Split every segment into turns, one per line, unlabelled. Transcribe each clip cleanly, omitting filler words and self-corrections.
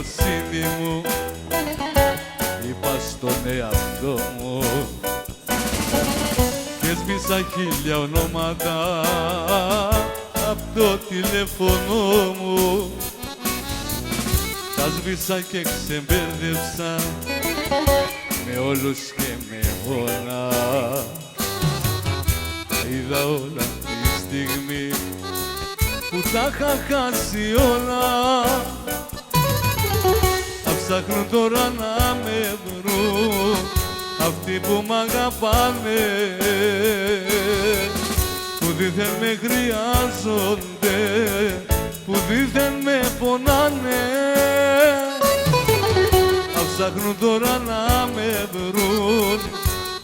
καλοσύνη μου είπα στον εαυτό μου και έσβησα 1000 ονόματα απ' το τηλέφωνο μου. Τα σβήσα και ξεμπέρδεψα με όλους και με όλα. Είδα όλα τη στιγμή που τα είχα χάσει όλα. Θα ψάχνουν τώρα να με βρουν αυτοί που μ' αγαπάνε, που δίθεν με χρειάζονται, που δίθεν με πονάνε. Θα ψάχνουν τώρα να με βρουν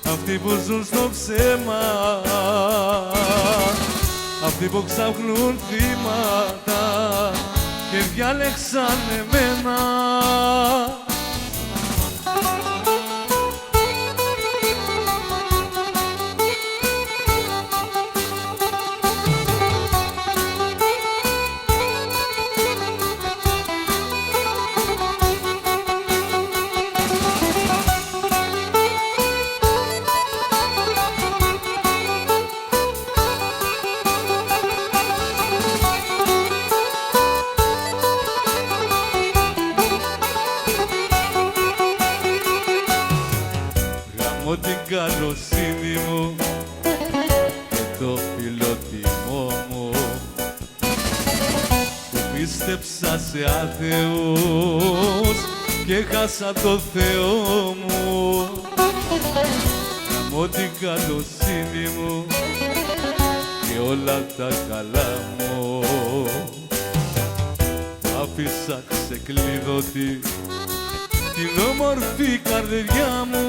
αυτοί που ζουν στο ψέμα, αυτοί που ψάχνουν θύματα και διάλεξαν εμένα. Την καλοσύνη μου και το φιλότιμό μου που πίστεψα σε άθεους και χάσα το Θεό μου. Γαμώ την καλοσύνη μου και όλα τα καλά μου. Άφησα ξεκλείδωτη την όμορφη καρδιά μου.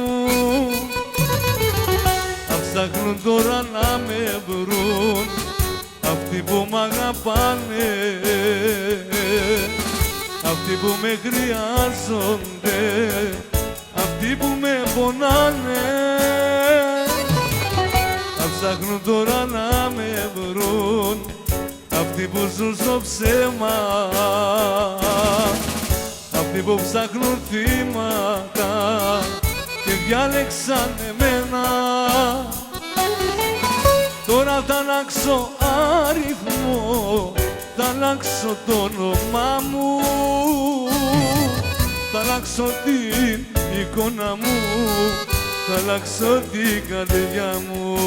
Ψάχνουν τώρα να με βρουν αυτοί που μ' αγαπάνε, αυτοί που με χρειάζονται, αυτοί που με πονάνε. Θα ψάχνουν τώρα να με βρουν αυτοί που ζουν στο ψέμα, αυτοί που ψάχνουν θύματα και διάλεξαν εμένα. Τώρα θα αλλάξω αριθμό, θα αλλάξω το όνομά μου, θα αλλάξω την εικόνα μου, θα αλλάξω την καρδιά μου.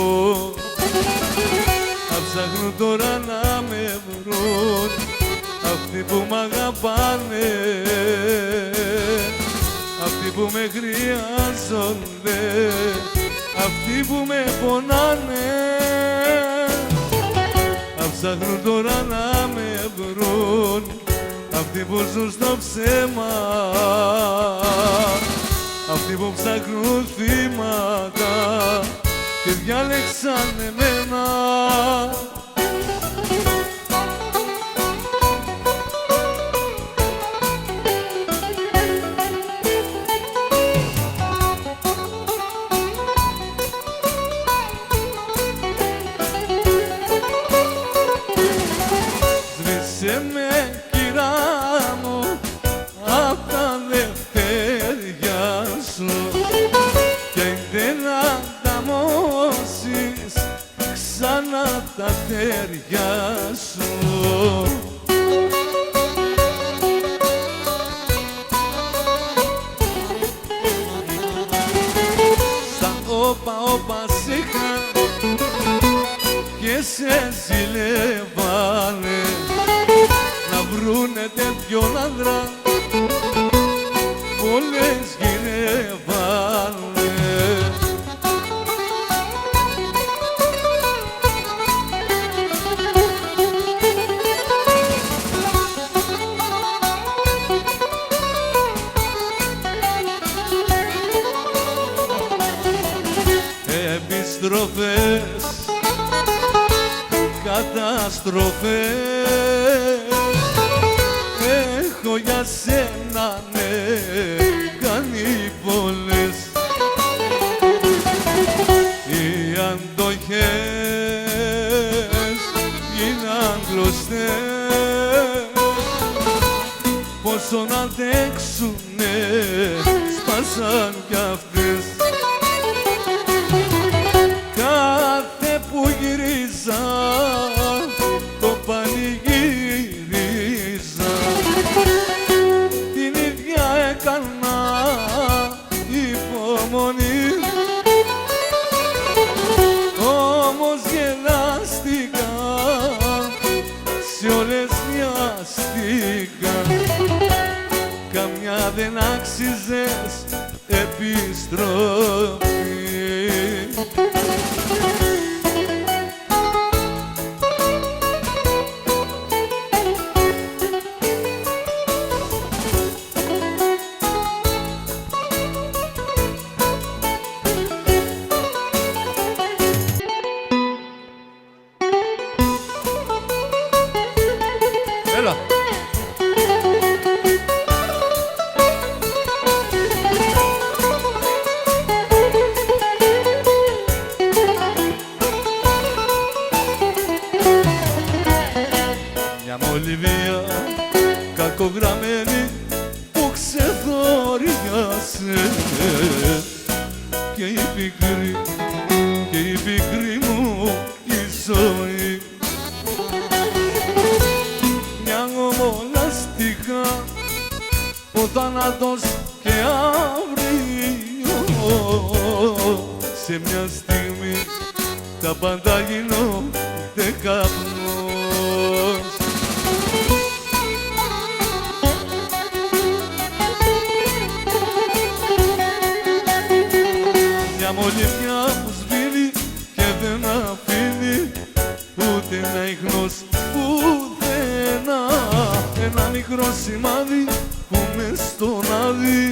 Θα ψάχνουν τώρα να με βρουν αυτοί που μ' αγαπάνε, αυτοί που με χρειάζονται, αυτοί που με πονάνε. Θα ψάχνουν τώρα να με βρουν αυτοί που ζουν στο ψέμα, αυτοί που ψάχνουν θύματα και διάλεξαν εμένα. Σβήσε με, κυρά μου, απ' τα λευτέρια σου και δεν ανταμώσεις ξανά τα τέρια σου. Στα όπα σ' είχα και σε ζηλεύανε να βρουνε τέτοιον άντρα, πολλές γυρεύανε. Επιστροφές, καταστροφές έχω για σένα, ναι, κάνει πολλές. Οι αντοχές γίναν κλωστές, πόσο να αντέξουνε, σπάσαν κι αυτές. Κάθε που γυρίζα το πανηγύριζα, την ίδια έκανα υπομονή, όμως γελάστηκα, σε όλες μοιάστηκα, καμιά δεν άξιζες επιστροφή. Έλα. Μια μολυβία κακογραμμένη που ξεθόριασε, και η πικρή μου η ζωή, μια ομολαστικά, ο θάνατος και αύριο, σε μια στιγμή τα πάντα γίνονται καπνός. Μια μολυβιά που σβήνει και δεν αφήνει ούτε ένα ίχνος πουθενά, ένα μικρό σημάδι που μες στον άδει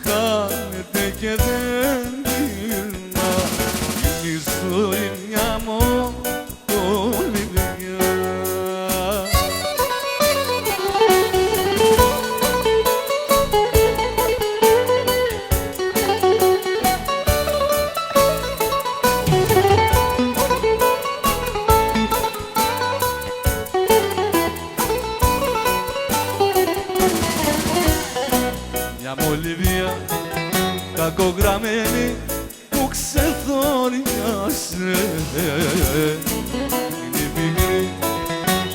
χάνεται και δεν γυρνά. Είναι η ζωή μια μολυβιά. Μια μολυβία κακογραμμένη που ξεθόριασε,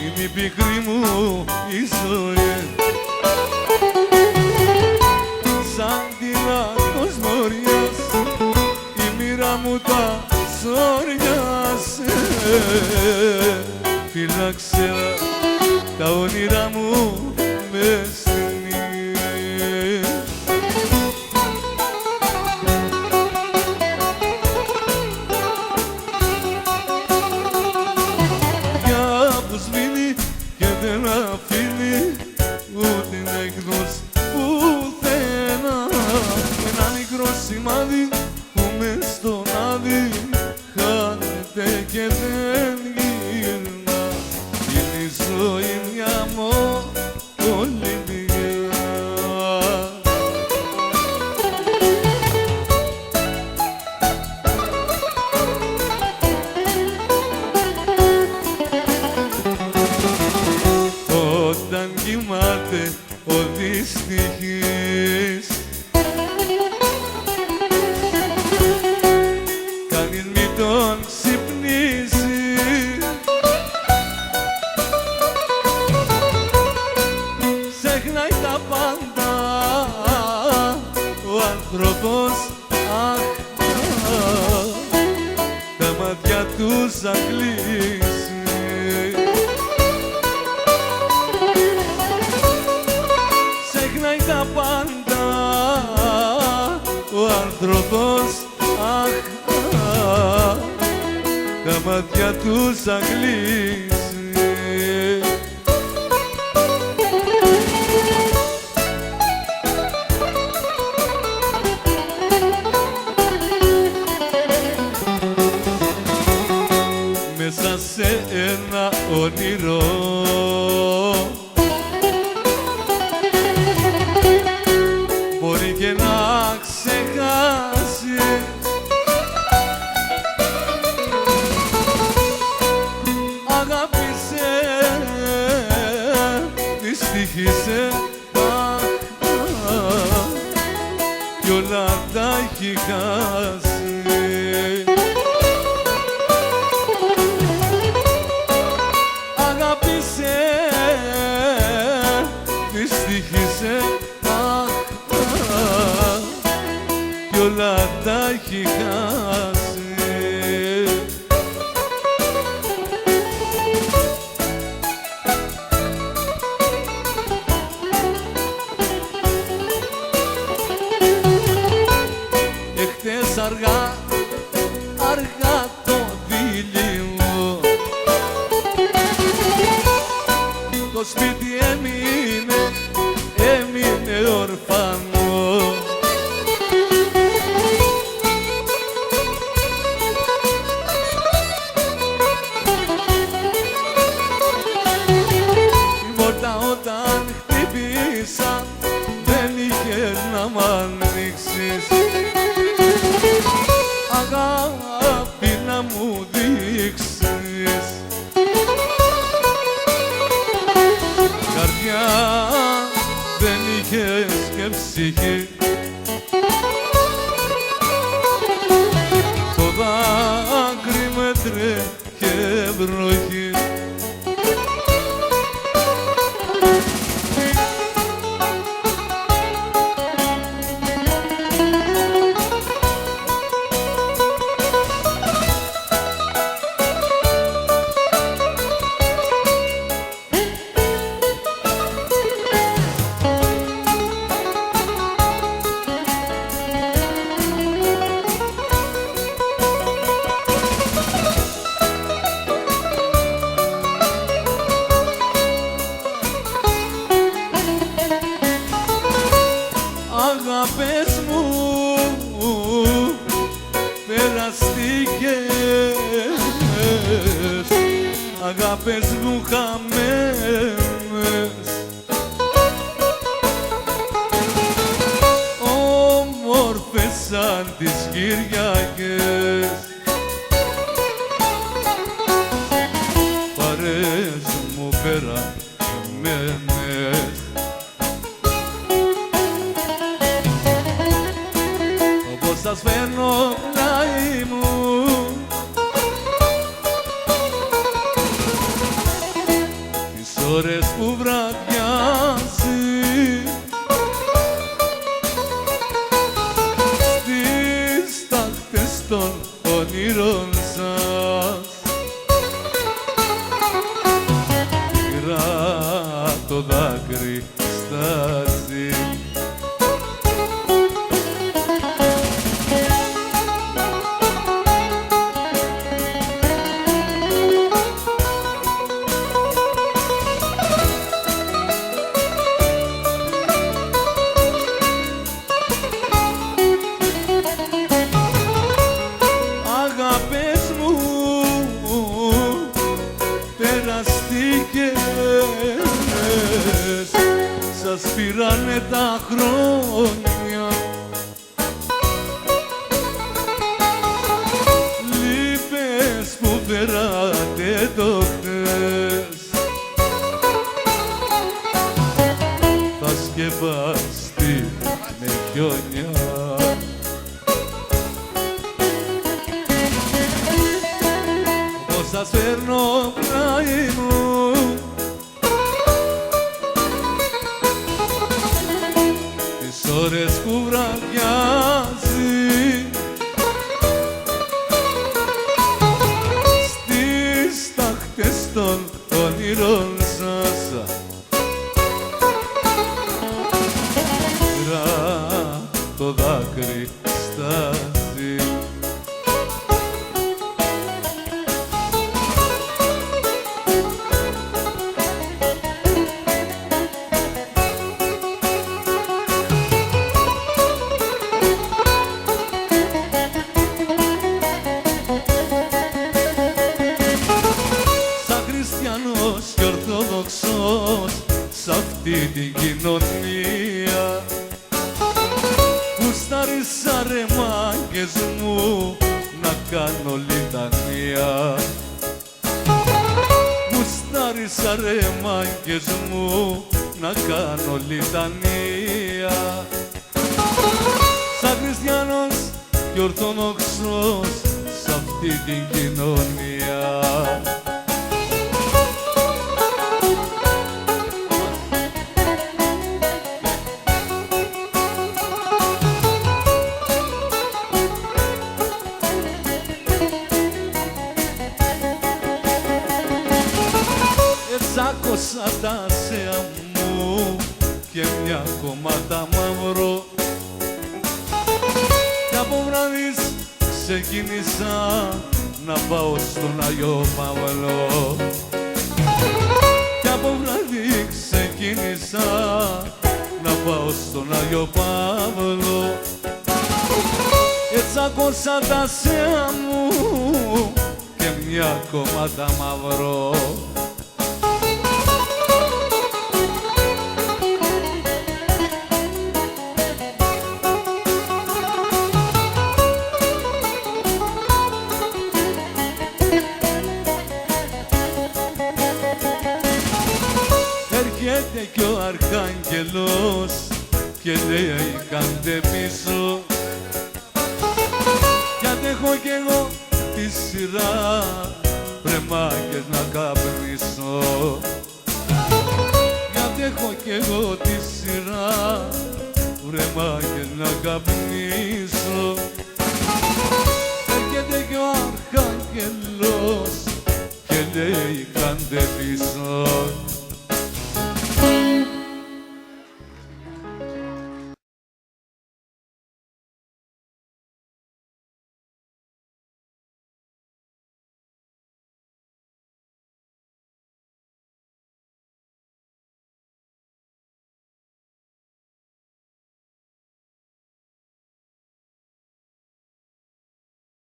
είναι η πικρή μου η ζωή, σαν την ακτοσμοριάς η μοίρα μου τα σόριασε. Φύλαξε τα όνειρά μου μες στην δεν αφήνει ούτε να εκδώσει πουθενά, ένα μικρό σημάδι που μες στον άδει χάνεται και δεν γυρνά. Είναι η ζωή μια μολυβιά. Όταν κοιμάται ο δυστυχής, κανείς μη τον ξυπνήσει, ξεχνάει τα πάντα ο άνθρωπος, αχ, τα μάτια του σαν κλείσει. Ξεχνάει τα πάντα ο άνθρωπος, αχ, τα μάτια του σαν κλείσει. Μέσα σε ένα όνειρο μπορεί και να ξεχάσει αγάπησε, δυστυχήσε, αχ, το δειλιό. Το σπίτι έμεινε ορφανό. Η πόρτα όταν χτύπησα δεν είχε να μ' ανοίξεις, αγάπη να μου δείξεις. Καρδιά δεν είχες και ψυχή, το δάκρυ με τρέχε βροχή. Αγάπες μου περαστικές, αγάπες μου χαμένες, όμορφες σαν τις Κυριακές. Παρές μου περασμένες, όπως σας φέρνω πλάι μου, τις ώρες που βραδιάζει, στις τάχτες των όνειρων σας. Πήρα το δάκρυ στάζει, αγάπες μου περαστικές, σας πήρανε τα χρόνια, λύπες που φέρατε το χθες, θα σκεπαστεί με χιόνια. Σας φέρνω πλάι μου, τις ώρες που βραδιάζει, στις τάχτες των όνειρων σας. Πήρα το δάκρυ στάζει, και ορθόδοξος σ' αυτή την κοινωνία. Γουστάρισα ρε μάγκες μου να κάνω λιτανία, γουστάρισα ρε μάγκες μου να κάνω λιτανία. Σαν χριστιανός και ορθόδοξος σ' αυτή την κοινωνία. Τσάκωσα τα σέα μου και μια κομμάτα μαύρο, κι από βράδυς ξεκίνησα να πάω στον Άγιο Παύλο. Κι από βράδυ ξεκίνησα να πάω στον Άγιο Παύλο. Έτσακωσα τα άσια μου και μια κομμάτα μαύρο. Έρχεται κι ο Αρχάγγελος και λέει κάντε πίσω, κι αντέχω κι εγώ τη σειρά, βρε μάγκες να καπνίσω. Κι αντέχω κι εγώ τη σειρά, βρε μάγκες να καπνίσω.